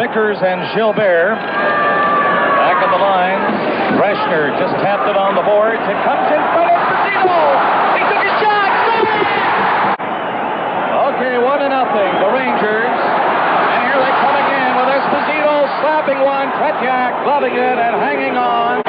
Vickers and Gilbert. Back of the line. Breshner just tapped it on the boards. It comes in front of Esposito. He took a shot. Okay, 1-0. The Rangers. And here they come again with Esposito slapping one. Tretiak gloving it and hanging on.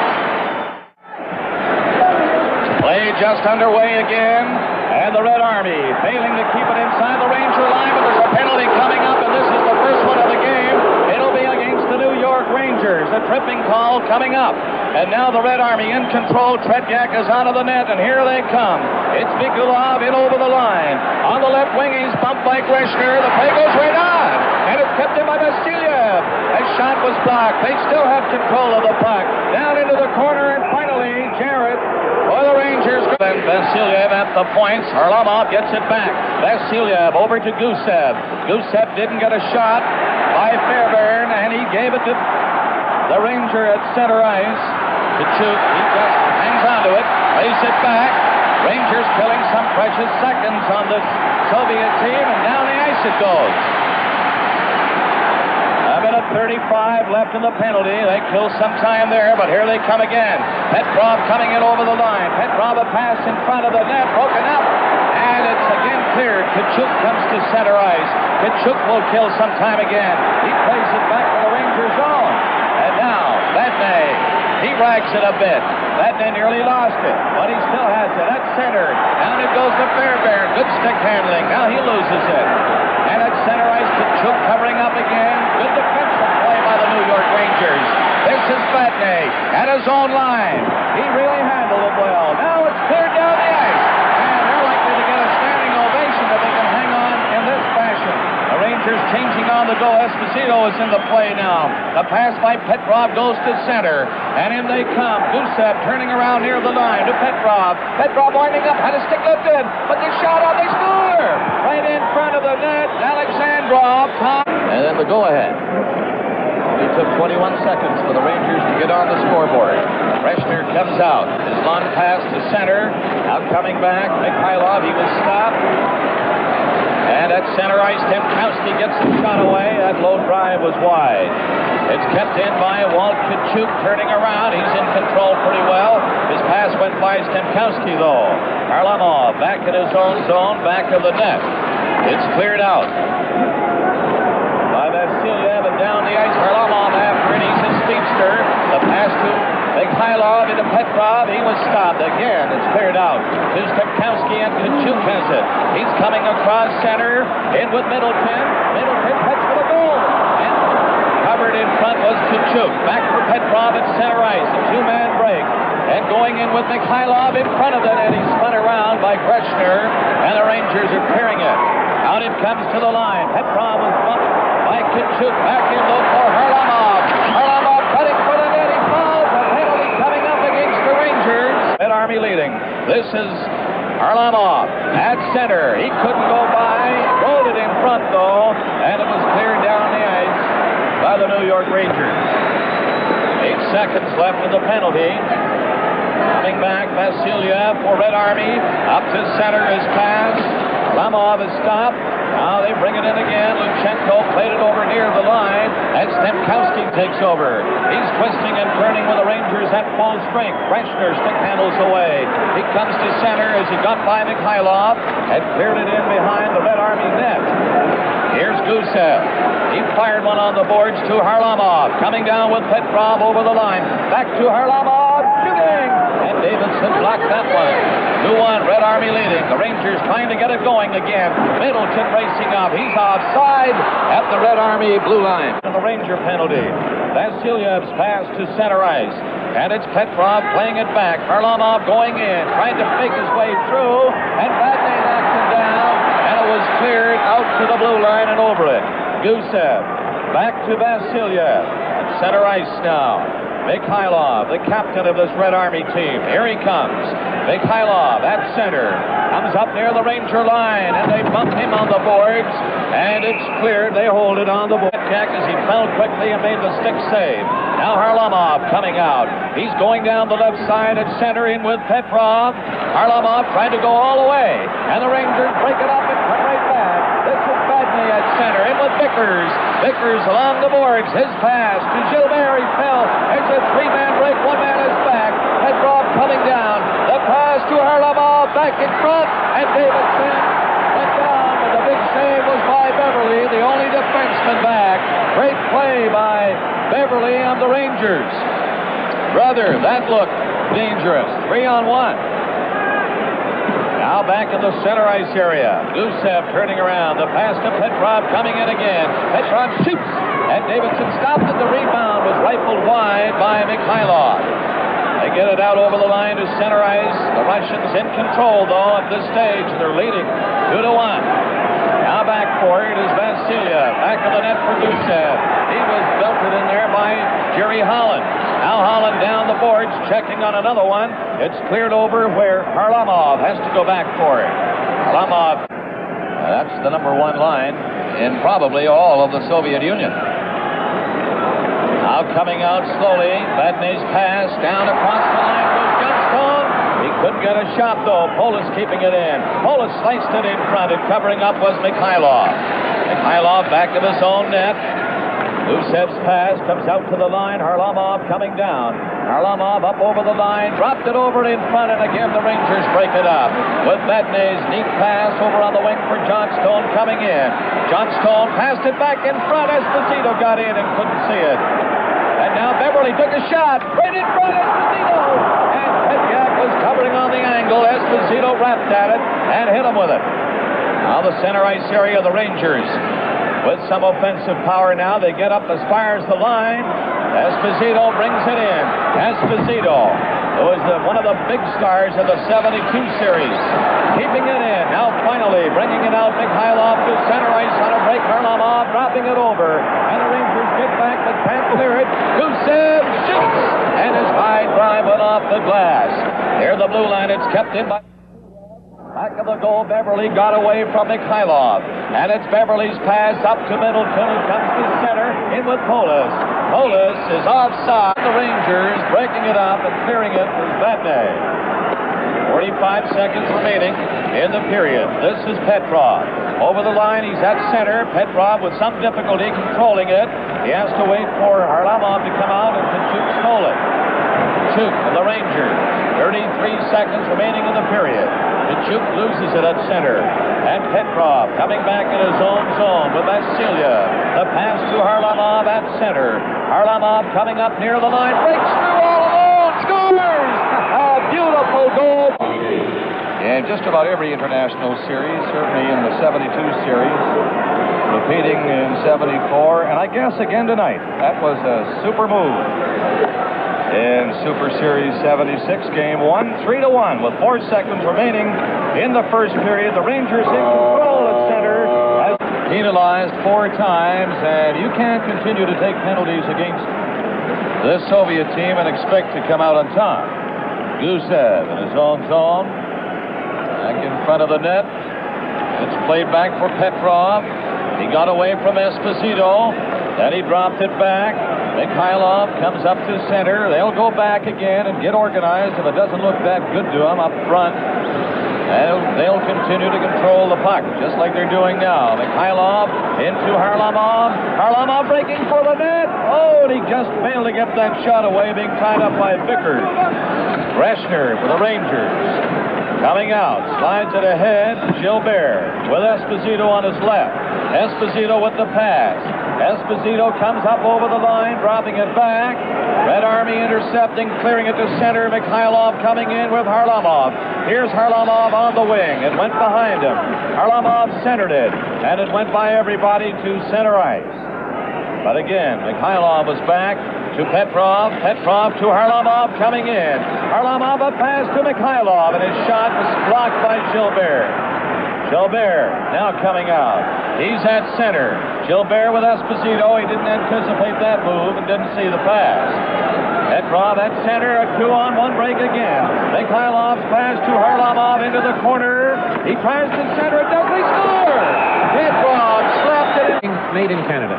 Play just underway again. And the Red Army failing to keep it inside the Ranger line, but there's a penalty coming up, and this is the first one of the game. It'll be against the New York Rangers. A tripping call coming up. And now the Red Army in control. Tretiak is out of the net, and here they come. It's Mikulov in over the line. On the left wing, he's bumped by Greshner. The play goes right on, and it's kept in by Vasilyev. That shot was blocked. They still have control of the puck. Down into the corner, and finally, Jarrett for the Rangers. And Vasilyev at the points. Harlamov gets it back. Vasilyev over to Gusev. Gusev didn't get a shot by Fairbairn, and he gave it to the Ranger at center ice. Kachuk, he just hangs onto it, lays it back. Rangers killing some precious seconds on the Soviet team, and down the ice it goes. A minute 35 left in the penalty. They kill some time there, but here they come again. Petrov coming in over the line. Petrov a pass in front of the net, broken up, and it's again cleared. Kachuk comes to center ice. Kachuk will kill some time again. He plays it back to the Rangers zone. And now, Vladimir, he rags it a bit. Vladimir nearly lost it, but he still has it at center. Down it goes to Fairbairn. Good stick handling. Now he loses it. And at center ice, Kachuk covering up again. Good defensive play by the New York Rangers. This is Vladimir at his own line. He really handled it well. Now it's cleared down the ice. And they're likely to get a standing ovation if they can hang on in this fashion. The Rangers changing on the go. Esposito is in the play now. The pass by Petrov goes to center. And in they come. Gusev turning around near the line to Petrov. Petrov winding up, had a stick lifted, but they shot out, they score! Right in front of the net, Alexandrov. And then the go-ahead. It took 21 seconds for the Rangers to get on the scoreboard. Breshner comes out. His long pass to center. Now coming back. Mikhailov, he was stopped. And at center ice, Timkowski gets the shot away. That low drive was wide. It's kept in by Walt Kachuk turning around. He's in control pretty well. His pass went by Timkowski, though. Harlamov back in his own zone, back of the net. It's cleared out by Vasilyev, and down the ice. Harlamov after it. He's a speedster. The pass to Mikhailov into Petrov. He was stopped again. It's cleared out. Here's Timkowski, and Kachuk has it. He's coming across center. In with Middleton. Middleton cuts for the goal. And covered in front was Kachuk. Back for Petrov at center ice. A two-man break. And going in with Mikhailov in front of it. And he's spun around by Greshner. And the Rangers are clearing it. Out it comes to the line. Petrov is bumped by Kachuk. Back in low for Harlamov. Harlamov cutting for the net. He falls. A penalty coming up against the Rangers. Red Army leading. This is Harlamov at center. He couldn't go by. Rolled it in front, though. And it was cleared down the ice by the New York Rangers. 8 seconds left in the penalty. Coming back, Vasilyev for Red Army. Up to center is pass. Harlamov is stopped. Now they bring it in again. Luchenko played it over near the line. And Stemkowski takes over. He's twisting and turning with the Rangers at full strength. Breshner stick handles away. He comes to center as he got by Mikhailov and cleared it in behind the Red Army net. Here's Gusev. He fired one on the boards to Harlamov. Coming down with Petrov over the line. Back to Harlamov. Shooting! And Davidson blocked that one. 2-1, Red Army leading. The Rangers trying to get it going again. Middleton racing up. He's offside at the Red Army blue line. And the Ranger penalty. Vasilyev's pass to center ice. And it's Petrov playing it back. Harlamov going in, trying to fake his way through. And Vladimir knocks him down. And it was cleared out to the blue line and over it. Gusev back to Vasilyev. At center ice now. Mikhailov, the captain of this Red Army team. Here he comes. Mikhailov at center. Comes up near the Ranger line, and they bump him on the boards. And it's cleared. They hold it on the board. Jack as he fell quickly and made the stick save. Now Harlamov coming out. He's going down the left side at center in with Petrov. Harlamov trying to go all the way. And the Rangers break it up and come right back. This is Vladimir. Beverly at center. In with Vickers. Vickers along the boards. His pass to Gilbert. He fell. There's a three-man break. One man is back. Petrov coming down. The pass to Harlamov. Back in front. And Davidson went down. But the big save was by Beverly, the only defenseman back. Great play by Beverly on the Rangers. Brother, that looked dangerous. 3-on-1. Now back in the center ice area. Gusev turning around. The pass to Petrov coming in again. Petrov shoots. And Davidson stopped it. The rebound was rifled wide by Mikhailov. They get it out over the line to center ice. The Russians in control, though, at this stage. They're leading 2-1. Now back for it is Vasiliev. Back of the net for Gusev. He was belted in there by Jerry Holland. Now Holland down the boards, checking on another one. It's cleared over where Harlamov has to go back for it. Harlamov, that's the number one line in probably all of the Soviet Union. Now coming out slowly, Vadney's pass down across the line goes Johnstone. He couldn't get a shot, though. Polis keeping it in. Polis sliced it in front, and covering up was Mikhailov. Mikhailov back of his own net. Gusev's pass comes out to the line. Harlamov coming down. Harlamov up over the line, dropped it over in front, and again the Rangers break it up. With Vadney's neat pass over on the wing for Johnstone coming in. Johnstone passed it back in front. Esposito got in and couldn't see it. And now Beverly took a shot. Right in front, Esposito. And Petyak was covering on the angle. Esposito rapped at it and hit him with it. Now the center ice area of the Rangers. With some offensive power now, they get up as far as the line. Esposito brings it in. Esposito, who is one of the big stars of the 72 series. Keeping it in. Now finally bringing it out. Mikhailov to center ice on a break. Harlamov dropping it over. And the Rangers get back but can't clear it. Gusev shoots. And his high drive went off the glass. Near the blue line, it's kept in by... Back of the goal, Beverly got away from Mikhailov. And it's Beverly's pass up to Middleton, who comes to center, in with Polis. Polis is offside. The Rangers breaking it up and clearing it is Vadney. 45 seconds remaining in the period. This is Petrov. Over the line, he's at center. Petrov with some difficulty controlling it. He has to wait for Harlamov to come out and Kachuk stole it. Kachuk of the Rangers. 33 seconds remaining in the period. Kachuk loses it at center. And Petrov coming back in his own zone with Vasiliev. The pass to Harlamov at center. Harlamov coming up near the line. Breaks through all alone. Scores! A beautiful goal. In just about every international series, certainly in the 72 series, repeating in 74, and I guess again tonight. That was a super move. In Super Series 76, Game 1, 3-1 with 4 seconds remaining in the first period. The Rangers in control at center. Has penalized 4 times, and you can't continue to take penalties against this Soviet team and expect to come out on top. Gusev in his own zone. Back in front of the net. It's played back for Petrov. He got away from Esposito. Then he dropped it back. Mikhailov comes up to center. They'll go back again and get organized if it doesn't look that good to them up front. And they'll continue to control the puck, just like they're doing now. Mikhailov into Harlamov. Harlamov breaking for the net. Oh, and he just failed to get that shot away, being tied up by Vickers. Breshner for the Rangers. Coming out, slides it ahead. Gilbert with Esposito on his left. Esposito with the pass. Esposito comes up over the line, dropping it back. Red Army intercepting, clearing it to center. Mikhailov coming in with Harlamov. Here's Harlamov on the wing. It went behind him. Harlamov centered it, and it went by everybody to center ice. But again, Mikhailov was back to Petrov. Petrov to Harlamov coming in. Harlamov a pass to Mikhailov, and his shot was blocked by Gilbert. Gilbert now coming out. He's at center. Gilbert with Esposito. He didn't anticipate that move and didn't see the pass. Petrov at center. A 2-on-1 break again. Mikhailov's pass to Harlamov into the corner. He tries to center it. Does he score? Petrov slapped it in. Made in Canada.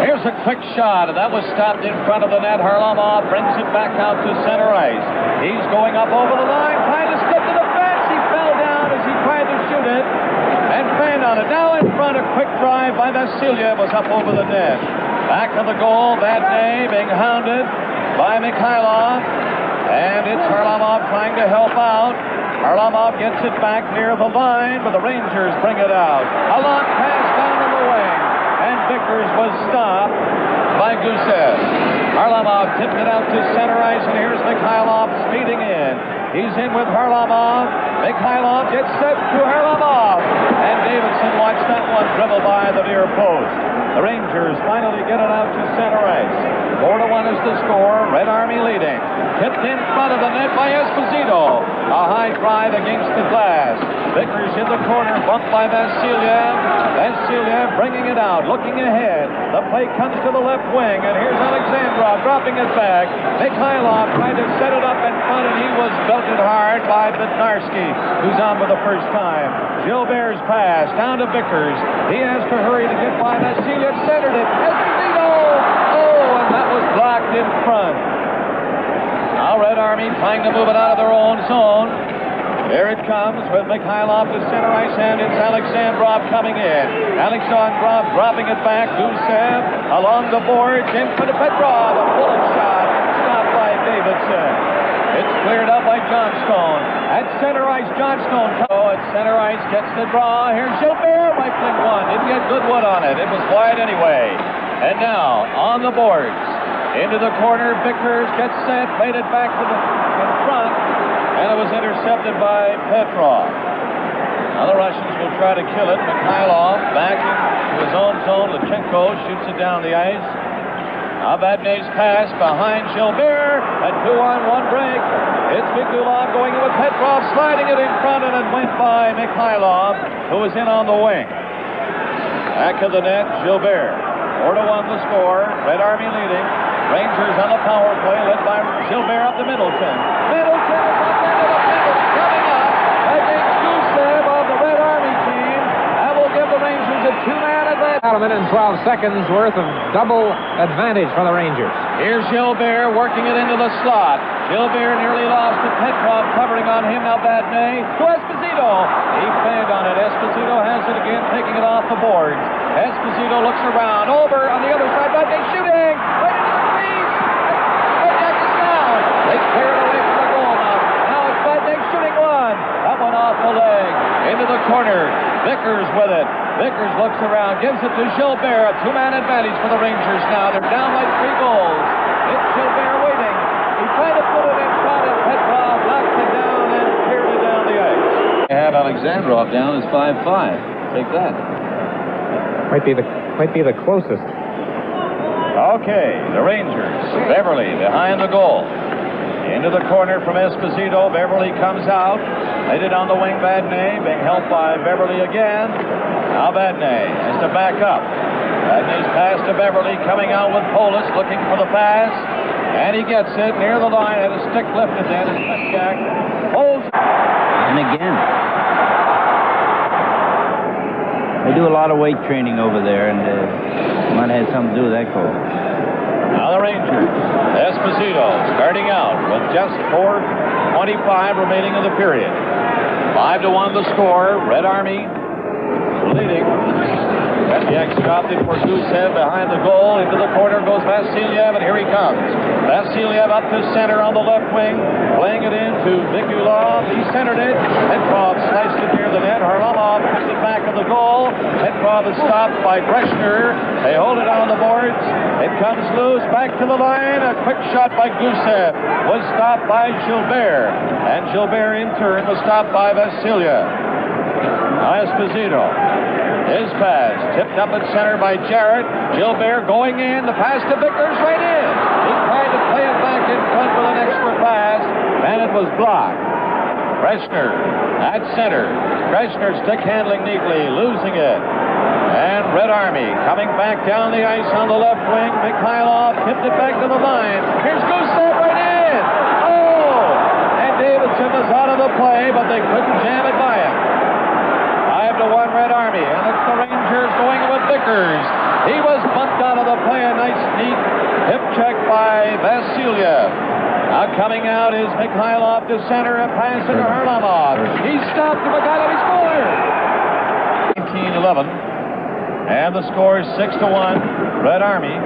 Here's a quick shot, and that was stopped in front of the net. Harlamov brings it back out to center ice. He's going up over the line, trying to slip to the fence. He fell down as he tried to shoot it. And on it. Now in front, a quick drive by Vasiliev was up over the net. Back of the goal, Vadnais being hounded by Mikhailov. And it's Harlamov trying to help out. Harlamov gets it back near the line, but the Rangers bring it out. A long pass down in the wing. And Vickers was stopped by Gusev. Harlamov tipped it out to center ice, and here's Mikhailov speeding in. He's in with Harlamov. Mikhailov gets set to Harlamov. And Davidson watched that one dribble by the near post. The Rangers finally get it out to center ice. 4-1 is the score. Red Army leading. Tipped in front of the net by Esposito. A high drive against the glass. Vickers in the corner, bumped by Vasiliev. Vasiliev bringing it out, looking ahead. The play comes to the left wing, and here's Alexandrov dropping it back. Mikhailov tried to set it up in front, and he was belted hard by Bednarski, who's on for the first time. Gilbert's pass down to Vickers. He has to hurry to get by Vasiliev. Centered it. Esposito! Oh, and that was blocked in front. Now Red Army trying to move it out of their own zone. There it comes with Mikhailov to center ice, and it's Alexandrov coming in. Alexandrov dropping it back. Gusev along the boards, in for the Petrov. A bullet shot stopped by Davidson. It's cleared up by Johnstone. At center ice, Johnstone. Oh, at center ice gets the draw. Here's Gilbert rifling one. Didn't get good wood on it. It was wide anyway. And now on the boards. Into the corner, Vickers gets set, played it back to the in front, and it was intercepted by Petrov. Now the Russians will try to kill it. Mikhailov back into his own zone. Lechenko shoots it down the ice. Now Vadnais' pass behind Gilbert. A 2-on-1 break. It's Vigulov going in with Petrov, sliding it in front, and it went by Mikhailov, who was in on the wing. Back of the net, Gilbert. 4-1 the score. Red Army leading. Rangers on the power play, led by Gilbert up to Middleton. Middleton is up into the middle, coming up against Gusev of the Red Army team. That will give the Rangers a 2-man advantage. About a minute and 12 seconds worth of double advantage for the Rangers. Here's Gilbert working it into the slot. Gilbert nearly lost to Petrov, covering on him. Now Vadnais to Esposito. He failed on it. Esposito has it again, taking it off the boards. Esposito looks around. Over on the other side. Vadnais shooting. They clear it away from the goal now. Now it's Vadnais shooting one. That one off the leg. Into the corner. Vickers with it. Vickers looks around, gives it to Gilbert. A 2-man advantage for the Rangers now. They're down like 3 goals. It's Gilbert waiting. He tried to put it in front, and Petrov knocked it down and cleared it down the ice. They have Alexandrov down as 5-5. Take that. Might be the closest. Okay, the Rangers. Beverly behind the goal. Into the corner from Esposito. Beverly comes out. Laid it on the wing, Vadnais, being helped by Beverly again. Now Vadnais has to back up. Vadnais' pass to Beverly, coming out with Polis, looking for the pass. And he gets it near the line. Had a stick lifted then. It's Jack holds. And again. They do a lot of weight training over there, and might have had something to do with that call. Now the Rangers. Esposito starting out with just 4:25 remaining in the period. 5-1 the score. Red Army leading. Katiak stopped it for Gusev behind the goal. Into the corner goes Vasiliev, and here he comes. Vasiliev up to center on the left wing, playing it into Vigulov. He centered it. Petrov sliced it near the net. Harlamov puts it back of the goal. Petrov is stopped by Breshner. They hold it on the boards. It comes loose, back to the line. A quick shot by Gusev was stopped by Gilbert. And Gilbert in turn was stopped by Vasiliev. Now Esposito. His pass tipped up at center by Jarrett. Gilbert going in. The pass to Vickers right in. He tried to play it back in front with an extra pass, and it was blocked. Breshner at center. Breshner stick handling neatly, losing it. And Red Army coming back down the ice on the left wing. Mikhailov tipped it back to the line. Here's Gusev right in. Oh! And Davidson was out of the play, but they couldn't jam it by him. 5-1 Red Army, and it's the Rangers going with Vickers. He was bumped out of the play. A nice, neat hip check by Vasiliev. Now coming out is Mikhailov to center, and pass into Harlamov. He stopped to Mikhailov. He scored! 19-11. And the score is 6-1, Red Army.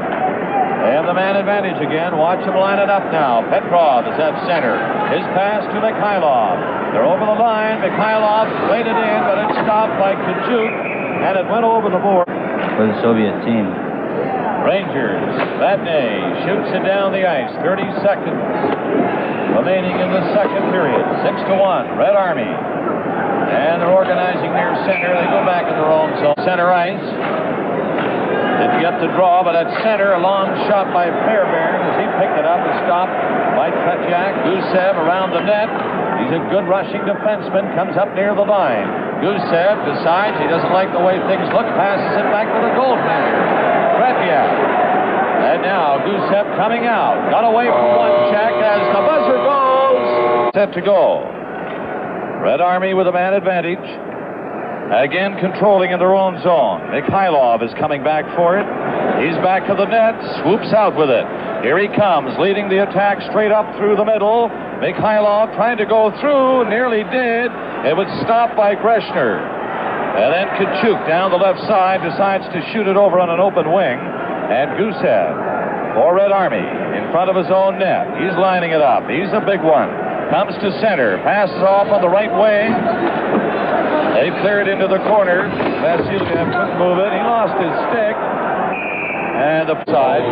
They have the man advantage again. Watch them line it up now. Petrov is at center. His pass to Mikhailov. They're over the line. Mikhailov played it in, but it stopped by Kachuk, and it went over the board. For the Soviet team. Rangers, Vladimir shoots it down the ice. 30 seconds remaining in the second period. 6-1, Red Army. And they're organizing near center. They go back in their own zone. Center ice. Didn't get the draw, but at center, a long shot by Fairbairn as he picked it up and stopped by Tretiak. Gusev around the net. He's a good rushing defenseman. Comes up near the line. Gusev decides he doesn't like the way things look. Passes it back to the goaltender. Tretiak. And now Gusev coming out. Got away from one check as the buzzer goes. Set to go. Red Army with a man advantage. Again controlling in their own zone. Mikhailov is coming back for it. He's back to the net. Swoops out with it. Here he comes, leading the attack straight up through the middle. Mikhailov trying to go through. Nearly did. It was stopped by Greshner. And then Kachuk down the left side decides to shoot it over on an open wing. And Gusev for Red Army in front of his own net. He's lining it up. He's a big one. Comes to center. Passes off on the right wing. They cleared into the corner. Vasiliev couldn't move it. He lost his stick. And the side.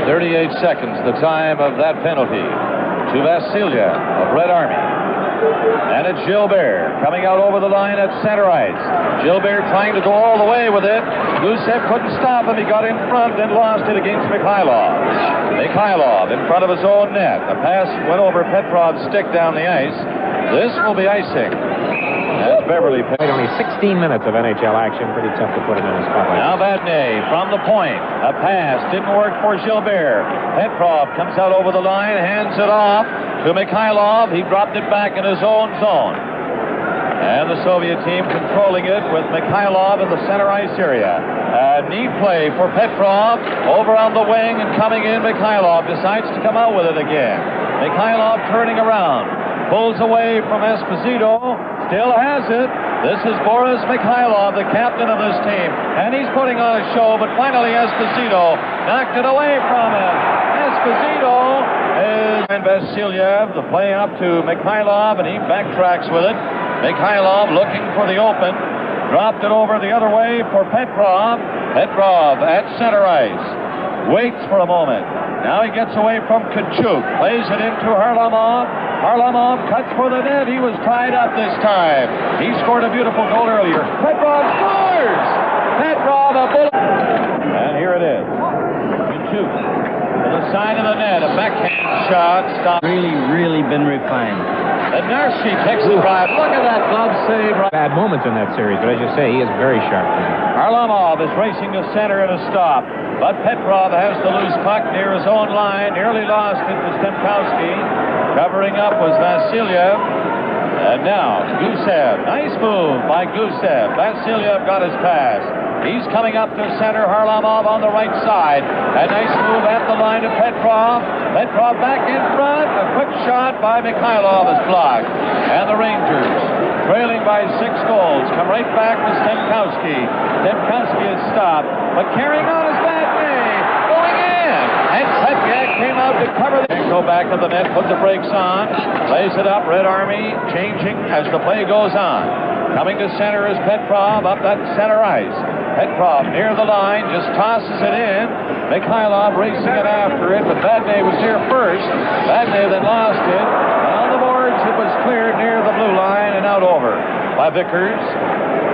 38 seconds, the time of that penalty to Vasiliev of Red Army. And it's Gilbert coming out over the line at center ice. Gilbert trying to go all the way with it. Gusev couldn't stop him. He got in front and lost it against Mikhailov. Mikhailov in front of his own net. The pass went over Petrov's stick down the ice. This will be icing. As Beverly played only 16 minutes of NHL action. Pretty tough to put him in a spot like now Vadnais from the point. A pass didn't work for Gilbert. Petrov comes out over the line, hands it off to Mikhailov. He dropped it back in his own zone. And the Soviet team controlling it with Mikhailov in the center ice area. A neat play for Petrov over on the wing and coming in. Mikhailov decides to come out with it again. Mikhailov turning around. Pulls away from Esposito. Still has it. This is Boris Mikhailov, the captain of this team. And he's putting on a show, but finally Esposito knocked it away from him. Esposito is... And Vasiliev, the play up to Mikhailov, and he backtracks with it. Mikhailov looking for the open. Dropped it over the other way for Petrov. Petrov at center ice. Waits for a moment. Now he gets away from Kachuk. Plays it into Harlamov. Harlamov cuts for the net. He was tied up this time. He scored a beautiful goal earlier. Petrov scores! Petrov, a bullet. And here it is. Kachuk to the side of the net. A backhand shot. Stop. Really been refined. And Narski takes the drive. Look at that glove save. Bad moments in that series, but as you say, he is very sharp. Harlamov is racing to center and a stop. But Petrov has the loose puck near his own line. Nearly lost it to Stemkowski. Covering up was Vasiliev. And now Gusev. Nice move by Gusev. Vasiliev got his pass. He's coming up to center. Harlamov on the right side. A nice move at the line to Petrov. Petrov back in front. A quick shot by Mikhailov is blocked. And the Rangers, trailing by 6 goals, come right back to Stemkowski. Stemkowski is stopped, but carrying on is Vladimir. Going in. And Tretiak came out to cover the... Go back to the net, put the brakes on. Plays it up. Red Army changing as the play goes on. Coming to center is Petrov up that center ice. Petrov near the line, just tosses it in. Mikhailov racing it after it, but Vladimir was here first. Vladimir then lost it. On the boards, it was cleared near the blue line and out over by Vickers.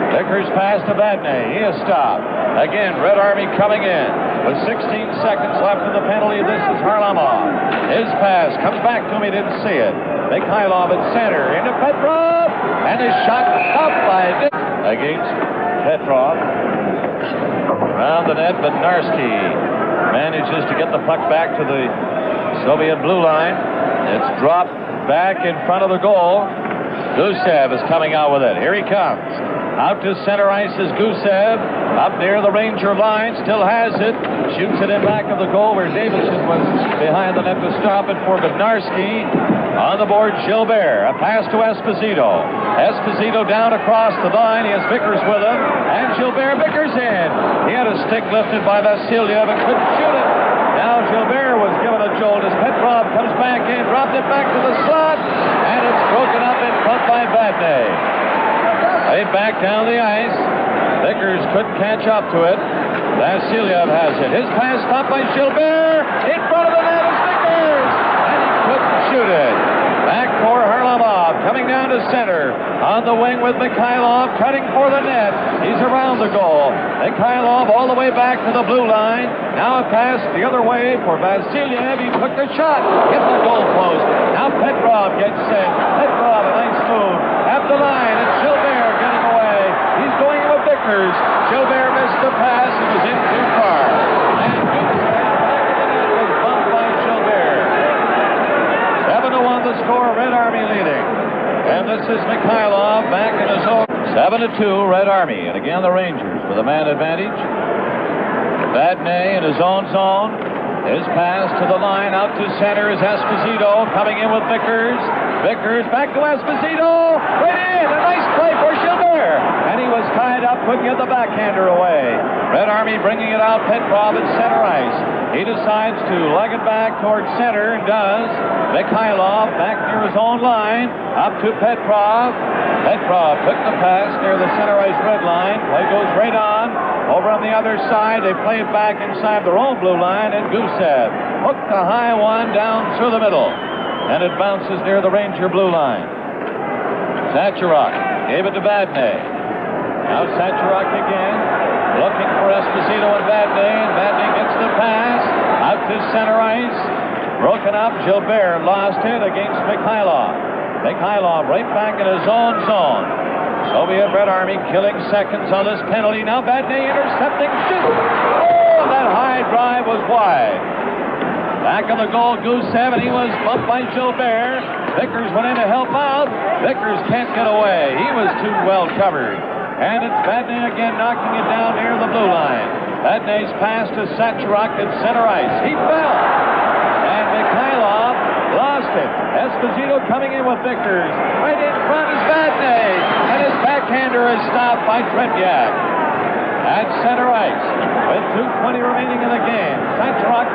Vickers pass to Vladimir. He is stopped. Again, Red Army coming in with 16 seconds left in the penalty. This is Harlamov. His pass comes back to him. He didn't see it. Mikhailov at center into Petrov, and his shot stopped by against Petrov. Around the net, but Narski manages to get the puck back to the Soviet blue line. It's dropped back in front of the goal. Gusev is coming out with it. Here he comes. Out to center ice is Gusev. Up near the Ranger line, still has it. Shoots it in back of the goal where Davidson was behind the net to stop it for Bednarski. On the board, Gilbert. A pass to Esposito. Esposito down across the line. He has Vickers with him. And Gilbert, Vickers in. He had a stick lifted by Vasiliev and couldn't shoot it. Now Gilbert was given a jolt as Petrov comes back in, dropped it back to the slot, and it's broken up in front by Vadnais. Played back down the ice. Vickers couldn't catch up to it. Vasiliev has it. His pass stopped by Gilbert. In front of the net is Vickers, and he couldn't shoot it. Back for Harlamov, coming down to center. On the wing with Mikhailov, cutting for the net. He's around the goal. Mikhailov all the way back to the blue line. Now a pass the other way for Vasiliev. He took the shot. Hit the goal post. Now Petrov gets set. Petrov, a nice move. At the line, it's Gilbert getting away. He's going with Vickers. Gilbert missed the pass. He was in too far. And Gusev back in the net was bumped by Gilbert. 7-1 the score, Red Army leading. And this is Mikhailov back in his own. 7-2, Red Army. And again, the Rangers with a man advantage. Vadnais in his own zone. His pass to the line, out to center is Esposito, coming in with Vickers. Vickers back to Esposito. Right in, a nice play for Gilbert. And he was tied up, couldn't get the backhander away. Red Army bringing it out, Petrov at center ice. He decides to leg it back towards center and does. Mikhailov back near his own line. Up to Petrov. Petrov took the pass near the center ice red line. Play goes right on. Over on the other side, they play it back inside their own blue line, and Gusev hooked the high one down through the middle. And it bounces near the Ranger blue line. Sacharuk gave it to Vadnais. Now Sacharuk again, looking for Esposito and Vadnais gets the pass. Out to center ice. Broken up. Gilbert lost it against Mikhailov. Mikhailov right back in his own zone. Soviet Red Army killing seconds on this penalty. Now Vadnais intercepting. Shoot! Oh, that high drive was wide. Back on the goal, Gusev, and he was bumped by Gilbert. Vickers went in to help out. Vickers can't get away. He was too well covered. And it's Vadnais again knocking it down near the blue line. Vadnais' pass to Sacharuk at center ice. He fell. And Mikhailov lost it. Esposito coming in with Vickers. Right in front is Vadnais. And his backhander is stopped by Tretiak. At center ice. With 2:20 remaining in the game. Sacharuk